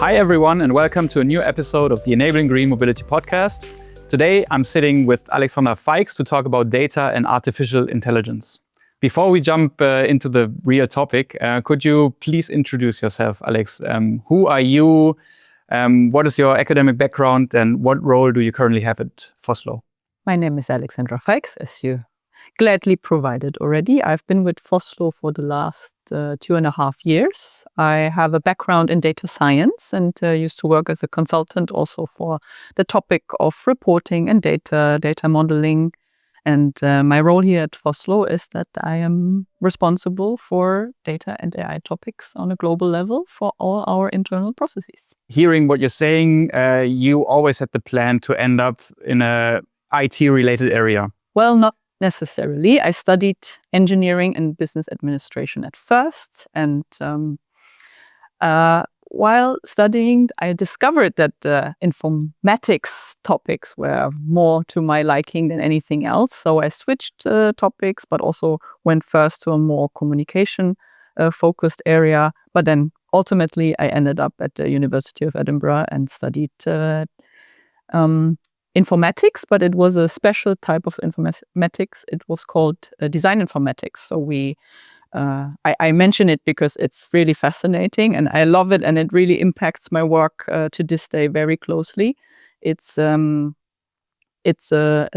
Hi everyone, and welcome to a new episode of the Enabling Green Mobility podcast. Today I'm sitting with Alexandra Feix to talk about data and artificial intelligence. Before we jump into the real topic, could you please introduce yourself, Alex? Who are you? What is your academic background, and what role do you currently have at Vossloh? My name is Alexandra Feix, as you gladly provided already. I've been with Vossloh for the last 2.5 years. I have a background in data science and used to work as a consultant also for the topic of reporting and data modeling. And my role here at Vossloh is that I am responsible for data and AI topics on a global level for all our internal processes. Hearing what you're saying, you always had the plan to end up in a IT-related area. Well, not necessarily. I studied engineering and business administration at first. And while studying, I discovered that informatics topics were more to my liking than anything else. So I switched topics, but also went first to a more communication-focused area. But then ultimately, I ended up at the University of Edinburgh and studied informatics, but it was a special type of informatics. It was called design informatics. So I mention it because it's really fascinating and I love it, and it really impacts my work to this day very closely. It's a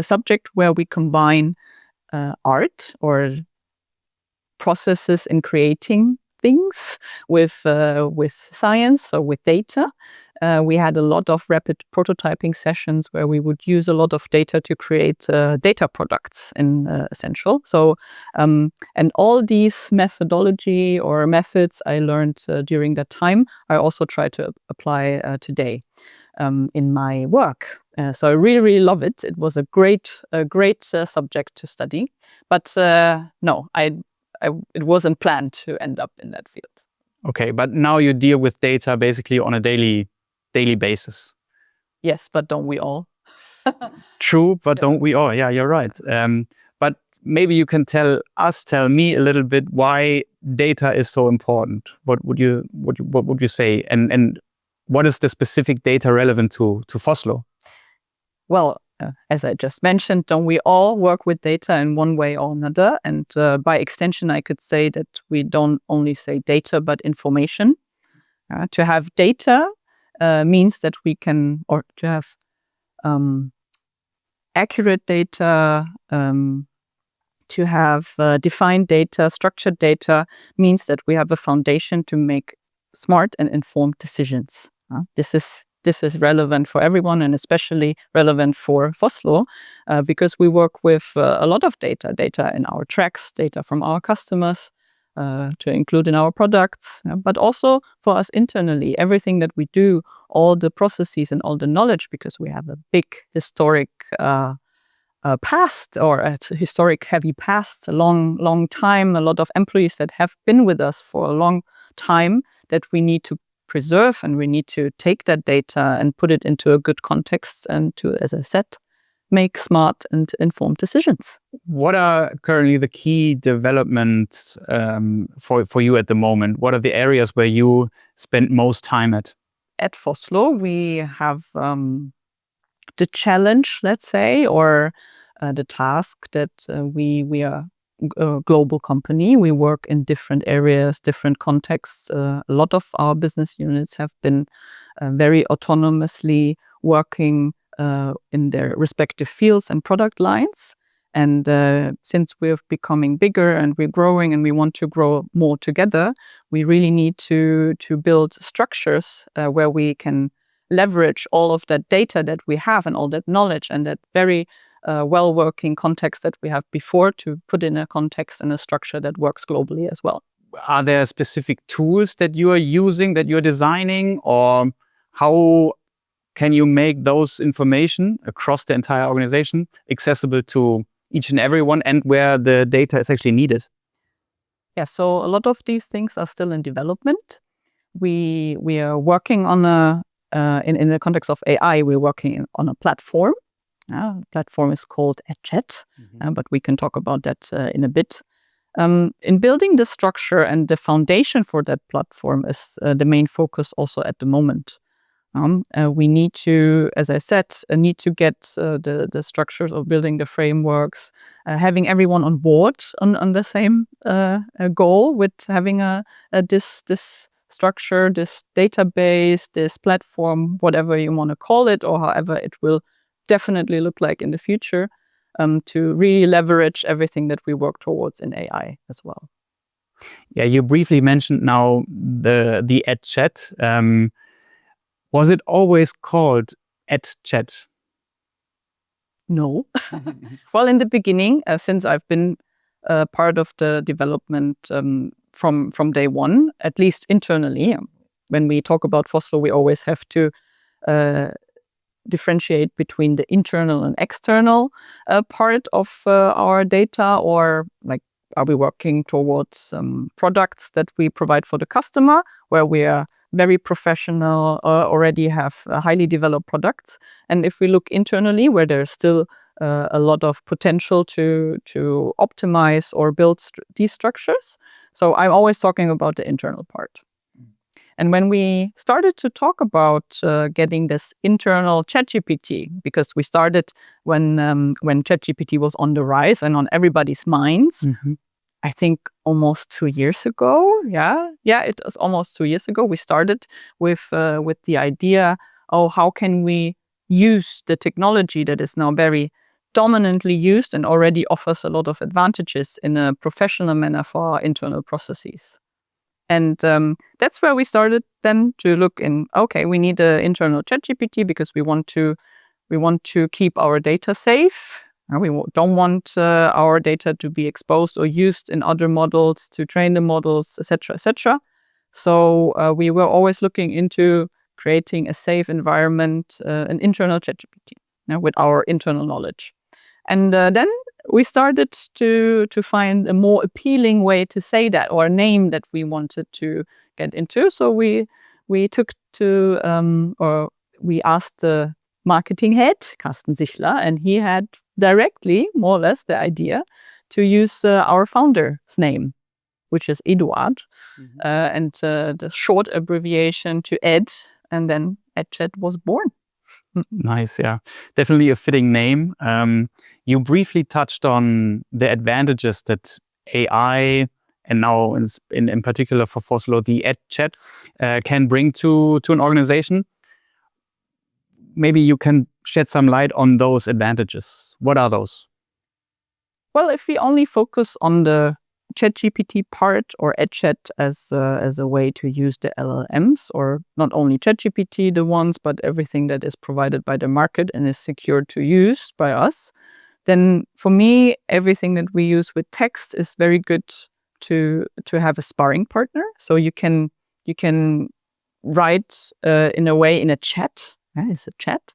subject where we combine art or processes in creating things with science, so with data. We had a lot of rapid prototyping sessions where we would use a lot of data to create data products in Essential. So, and all these methodology or methods I learned during that time, I also try to apply today in my work. So I really, really love it. It was a great subject to study. But no, it wasn't planned to end up in that field. Okay, but now you deal with data basically on a daily basis. Yes, but don't we all? True, but don't we all? Yeah, you're right. But maybe you can tell me a little bit why data is so important. What would you say? And what is the specific data relevant to Vossloh? Well, as I just mentioned, don't we all work with data in one way or another? And by extension, I could say that we don't only say data, but information. To have data means that we can, or to have accurate data, to have defined data, structured data, means that we have a foundation to make smart and informed decisions. This is relevant for everyone, and especially relevant for Vossloh, because we work with a lot of data in our tracks, data from our customers, to include in our products, but also for us internally, everything that we do, all the processes and all the knowledge, because we have a big historic past, or a historic heavy past, a long time, a lot of employees that have been with us for a long time that we need to preserve, and we need to take that data and put it into a good context and to, as I said, make smart and informed decisions. What are currently the key developments for you at the moment? What are the areas where you spend most time at? At Vossloh, we have the challenge, let's say, or the task that we are a global company. We work in different areas, different contexts. A lot of our business units have been very autonomously working in their respective fields and product lines. And since we're becoming bigger and we're growing and we want to grow more together, we really need to build structures where we can leverage all of that data that we have and all that knowledge and that very well-working context that we have before, to put in a context and a structure that works globally as well. Are there specific tools that you are using, that you're designing, or how can you make those information across the entire organization accessible to each and everyone, and where the data is actually needed? Yeah, so a lot of these things are still in development. We are working on in the context of AI, we're working on a platform. The platform is called EdChat, but we can talk about that in a bit. In building the structure and the foundation for that platform is the main focus also at the moment. We need to, as I said, need to get the structures of building the frameworks, having everyone on board on the same goal with having this structure, this database, this platform, whatever you want to call it, or however it will definitely look like in the future, to really leverage everything that we work towards in AI as well. Yeah, you briefly mentioned now the EdChat. Was it always called EdChat? No. Well, in the beginning, since I've been part of the development from day one, at least internally, when we talk about Vossloh, we always have to differentiate between the internal and external part of our data, or like, are we working towards products that we provide for the customer, where we are very professional, already have highly developed products. And if we look internally, where there's still a lot of potential to optimize or build these structures. So I'm always talking about the internal part. And when we started to talk about getting this internal ChatGPT, because we started when ChatGPT was on the rise and on everybody's minds, I think almost 2 years ago. Yeah, it was almost 2 years ago. We started with the idea, how can we use the technology that is now very dominantly used and already offers a lot of advantages in a professional manner for our internal processes. And that's where we started then to look in, okay, we need an internal ChatGPT because we want to keep our data safe. We don't want our data to be exposed or used in other models to train the models, etc., etc. So we were always looking into creating a safe environment, an internal ChatGPT, with our internal knowledge. And then we started to find a more appealing way to say that, or a name that we wanted to get into. So we took to, or we asked the marketing head, Carsten Sichler, and he had directly, more or less, the idea to use our founder's name, which is Eduard, and the short abbreviation to Ed, and then EdChat was born. Nice, yeah. Definitely a fitting name. You briefly touched on the advantages that AI, and now in particular for Vossloh, the EdChat, can bring to an organization. Maybe you can shed some light on those advantages. What are those? Well, if we only focus on the ChatGPT part, or EdChat as a way to use the LLMs, or not only ChatGPT, the ones, but everything that is provided by the market and is secured to use by us, then for me, everything that we use with text is very good to have a sparring partner. So you can write in a way in a chat. It's a chat.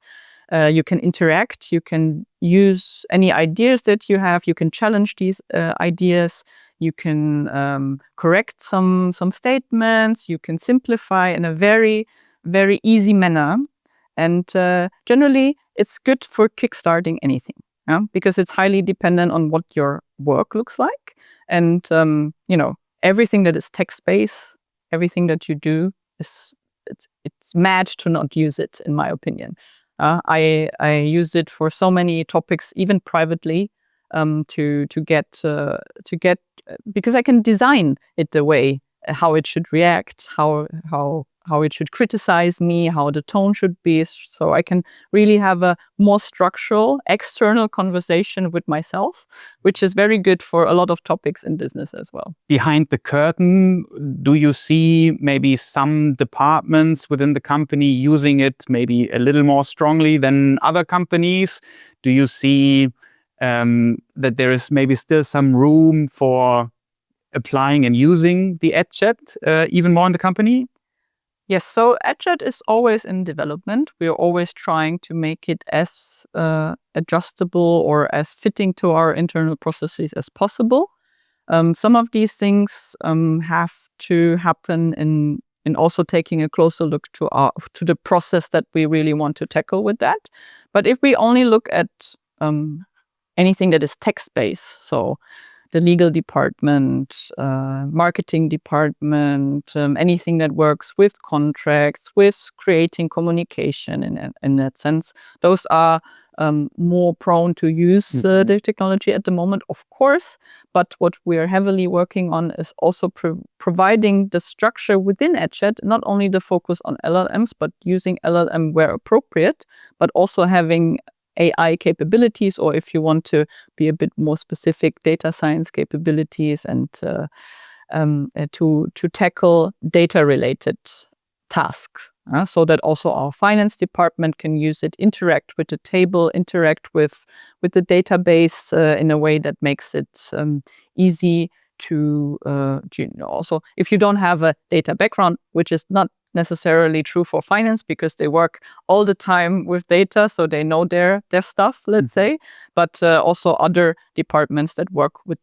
You can interact. You can use any ideas that you have. You can challenge these ideas. You can correct some statements. You can simplify in a very, very easy manner. And generally, it's good for kickstarting anything, because it's highly dependent on what your work looks like. And everything that is text-based, everything that you do it's mad to not use it, in my opinion. I use it for so many topics, even privately, to get because I can design it the way how it should react, how it should criticize me, how the tone should be, so I can really have a more structural, external conversation with myself, which is very good for a lot of topics in business as well. Behind the curtain, do you see maybe some departments within the company using it maybe a little more strongly than other companies? Do you see that there is maybe still some room for applying and using the EdChat even more in the company? Yes, so EdChat is always in development. We are always trying to make it as adjustable or as fitting to our internal processes as possible. Some of these things have to happen in also taking a closer look to the process that we really want to tackle with that. But if we only look at anything that is text-based, so the legal department, marketing department, anything that works with contracts, with creating communication in that sense. Those are more prone to use the technology at the moment, of course. But what we are heavily working on is also providing the structure within EdChat, not only the focus on LLMs, but using LLM where appropriate, but also having AI capabilities, or if you want to be a bit more specific, data science capabilities, and to tackle data-related tasks. So that also our finance department can use it, interact with the table, interact with the database in a way that makes it easy to also, if you don't have a data background, which is not necessarily true for finance because they work all the time with data, so they know their stuff, let's say, but also other departments that work with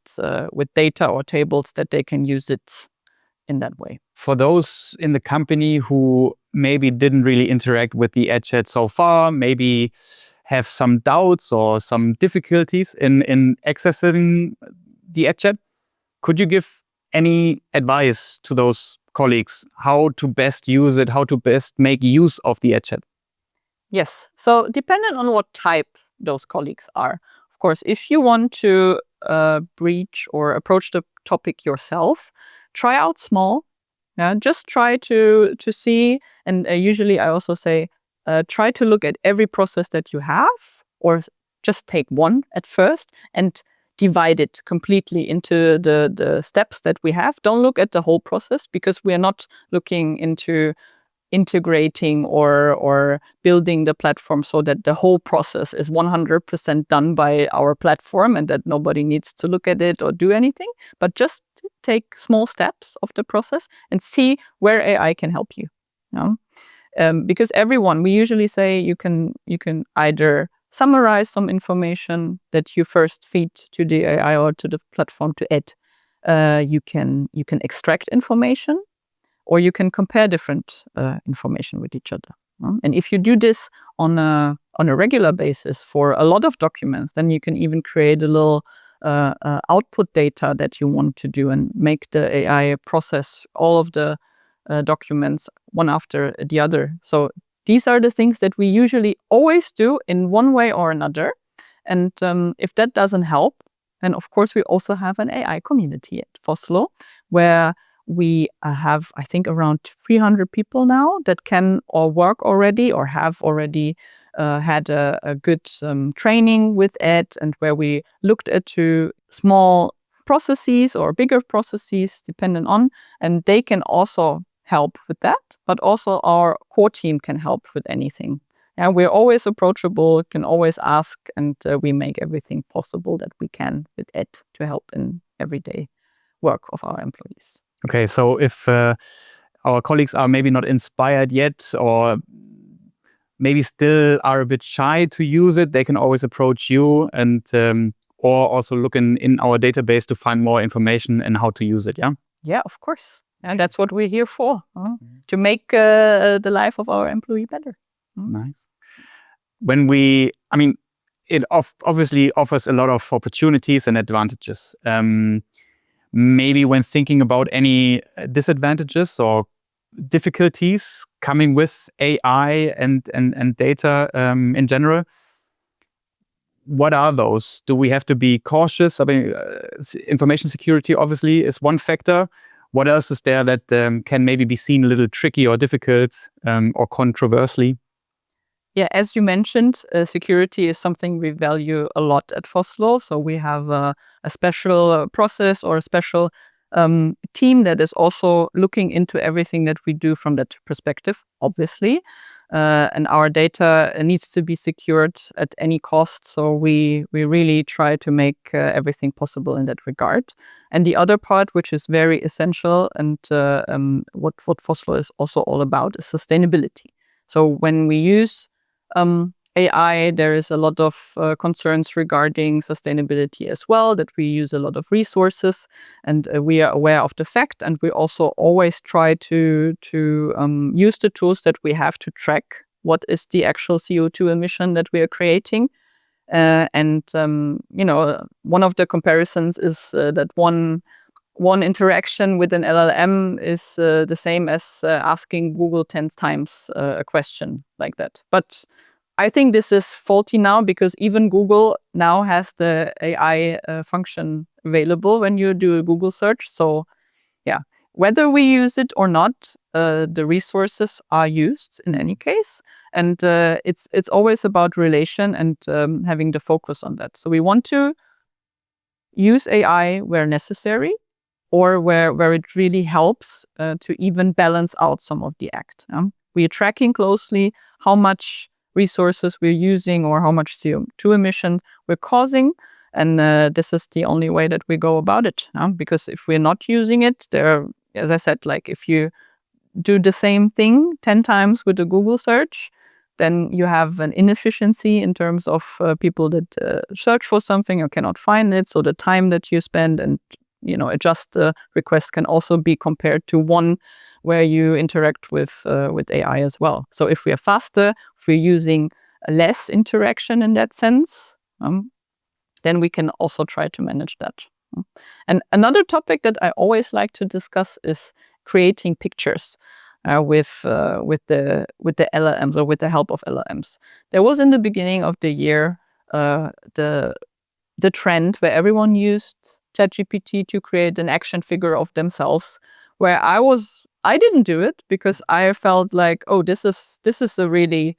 data or tables, that they can use it in that way. For those in the company who maybe didn't really interact with the EdChat so far, maybe have some doubts or some difficulties in accessing the EdChat, could you give any advice to those colleagues how to best use it, how to best make use of the EdChat? Yes. So depending on what type those colleagues are. Of course, if you want to breach or approach the topic yourself, try out small. Yeah, just try to see. And usually I also say, try to look at every process that you have, or just take one at first and divide it completely into the steps that we have. Don't look at the whole process, because we are not looking into integrating or building the platform so that the whole process is 100% done by our platform and that nobody needs to look at it or do anything, but just take small steps of the process and see where AI can help you. Because everyone, we usually say you can either summarize some information that you first feed to the AI or to the platform to add. You can extract information, or you can compare different information with each other. And if you do this on a regular basis for a lot of documents, then you can even create a little output data that you want to do and make the AI process all of the documents one after the other. So these are the things that we usually always do in one way or another. And if that doesn't help, then of course we also have an AI community at Vossloh, where we have, I think, around 300 people now that can or work already or have already had a good training with Ed, and where we looked at two small processes or bigger processes, depending on, and they can also help with that, but also our core team can help with anything. Yeah, we're always approachable, can always ask, and we make everything possible that we can with Ed to help in everyday work of our employees. Okay, so if our colleagues are maybe not inspired yet, or maybe still are a bit shy to use it, they can always approach you, and or also look in our database to find more information and how to use it, yeah? Yeah, of course. And that's what we're here for, to make the life of our employee better. Nice. It obviously offers a lot of opportunities and advantages. Maybe when thinking about any disadvantages or difficulties coming with AI and data in general, what are those? Do we have to be cautious? I mean, information security obviously is one factor. What else is there that can maybe be seen a little tricky or difficult or controversially? Yeah, as you mentioned, security is something we value a lot at Vossloh. So we have a special process or a special team that is also looking into everything that we do from that perspective, obviously. And our data needs to be secured at any cost. So we really try to make everything possible in that regard. And the other part, which is very essential, and what Vossloh is also all about, is sustainability. So when we use AI, there is a lot of concerns regarding sustainability as well, that we use a lot of resources, and we are aware of the fact, and we also always try to use the tools that we have to track what is the actual CO2 emission that we are creating. And one of the comparisons is that one interaction with an LLM is the same as asking Google 10 times a question like that. But I think this is faulty now, because even Google now has the AI function available when you do a Google search. So yeah, whether we use it or not, the resources are used in any case. And it's always about relation and having the focus on that. So we want to use AI where necessary, or where it really helps to even balance out some of the act. We are tracking closely how much resources we're using or how much CO2 emission we're causing. And this is the only way that we go about it. Because if we're not using it, as I said, like if you do the same thing 10 times with a Google search, then you have an inefficiency in terms of people that search for something or cannot find it. So the time that you spend and adjust the request can also be compared to one where you interact with AI as well. So if we are faster, if we're using less interaction in that sense, then we can also try to manage that. And another topic that I always like to discuss is creating pictures with the LLMs or with the help of LLMs. There was in the beginning of the year the trend where everyone used ChatGPT to create an action figure of themselves, where I didn't do it because I felt like, oh, this is a really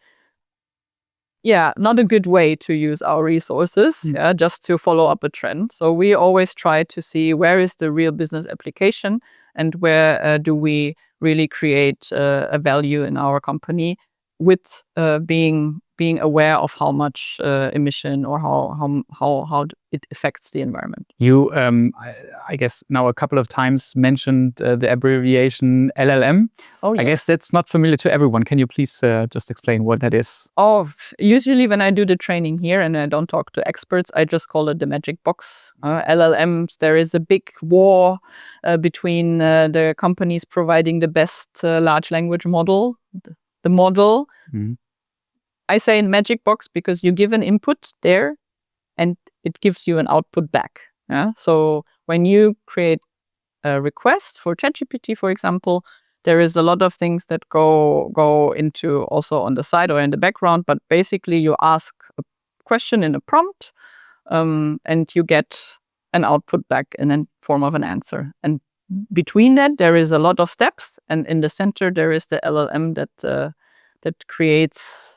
not a good way to use our resources, just to follow up a trend. So we always try to see where is the real business application and where do we really create a value in our company with being aware of how much emission or how it affects the environment. You, I guess now a couple of times mentioned the abbreviation LLM. Oh, yes. I guess that's not familiar to everyone. Can you please just explain what that is? Oh, usually when I do the training here and I don't talk to experts, I just call it the magic box. LLMs, there is a big war between the companies providing the best large language model, the model. Mm-hmm. I say in magic box because you give an input there and it gives you an output back. So when you create a request for ChatGPT, for example, there is a lot of things that go into also on the side or in the background, but basically you ask a question in a prompt and you get an output back in the form of an answer. And between that, there is a lot of steps. And in the center, there is the LLM that creates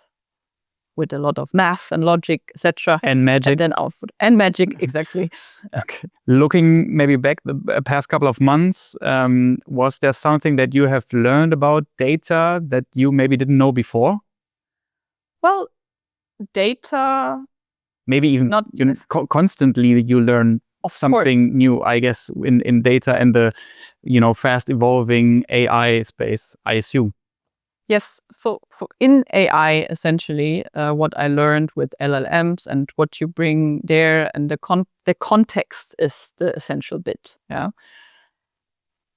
with a lot of math and logic, etc. And magic. And then output. And magic, exactly. Okay. Looking maybe back the past couple of months, was there something that you have learned about data that you maybe didn't know before? Well, data... Maybe even constantly you learn something new, I guess, in data and the fast evolving AI space, I assume. Yes, for in AI, essentially, what I learned with LLMs and what you bring there, and the context is the essential bit. Yeah.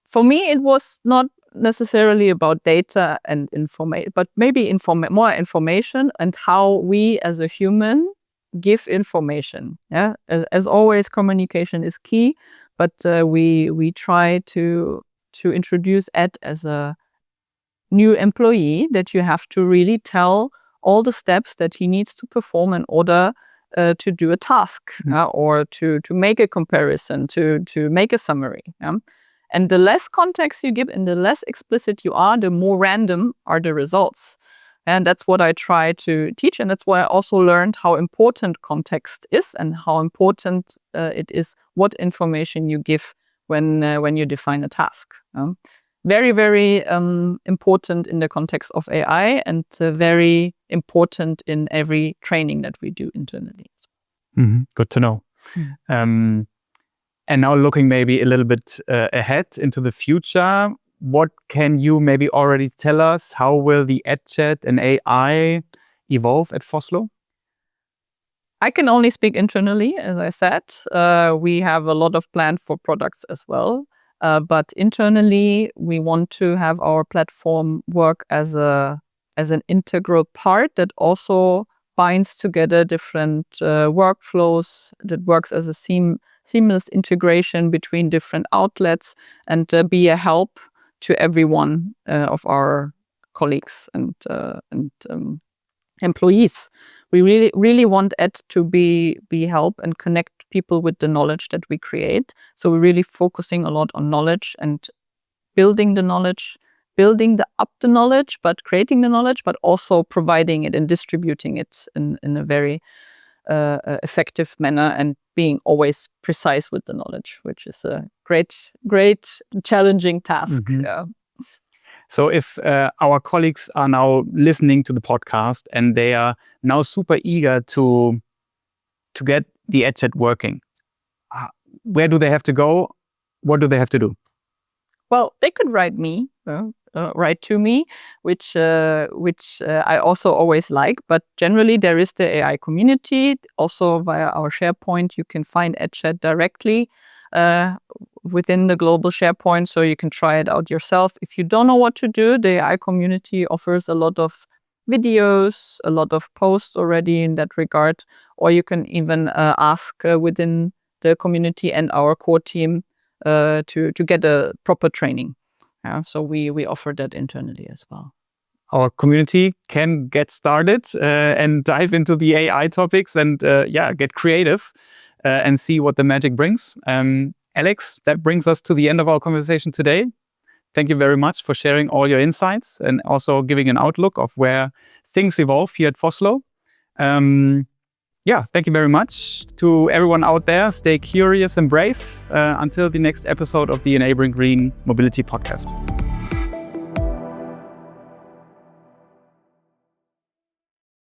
For me, it was not necessarily about data and information, but maybe more information and how we as a human give information. Yeah. As always, communication is key, but we try to introduce Ed as a new employee that you have to really tell all the steps that he needs to perform in order to do a task or to make a comparison, to make a summary. And the less context you give and the less explicit you are, the more random are the results. And that's what I try to teach. And that's why I also learned how important context is and how important it is what information you give when you define a task. Very, very important in the context of AI and very important in every training that we do internally. Mm-hmm. Good to know. Mm-hmm. And now looking maybe a little bit ahead into the future, what can you maybe already tell us? How will the EdChat and AI evolve at Vossloh? I can only speak internally, as I said. We have a lot of plans for products as well. But internally, we want to have our platform work as an integral part that also binds together different workflows, that works as a seamless integration between different outlets, and be a help to everyone of our colleagues and employees. We really want Ed to be help and connect people with the knowledge that we create. So we're really focusing a lot on knowledge and building the knowledge, up the knowledge, but creating the knowledge, but also providing it and distributing it in a very effective manner, and being always precise with the knowledge, which is a great challenging task. Mhm. Yeah. So if our colleagues are now listening to the podcast and they are now super eager to get the EdChat working, where do they have to go? What do they have to do? Well, they could write to me, which I also always like. But generally, there is the AI community. Also, via our SharePoint, you can find EdChat directly within the global SharePoint, so you can try it out yourself. If you don't know what to do, the AI community offers a lot of videos, a lot of posts already in that regard, or you can even ask within the community and our core team to get a proper training. Yeah, so we offer that internally as well. Our community can get started and dive into the AI topics and get creative and see what the magic brings. Alex, that brings us to the end of our conversation today. Thank you very much for sharing all your insights and also giving an outlook of where things evolve here at Vossloh. Thank you very much to everyone out there. Stay curious and brave until the next episode of the Enabling Green Mobility Podcast.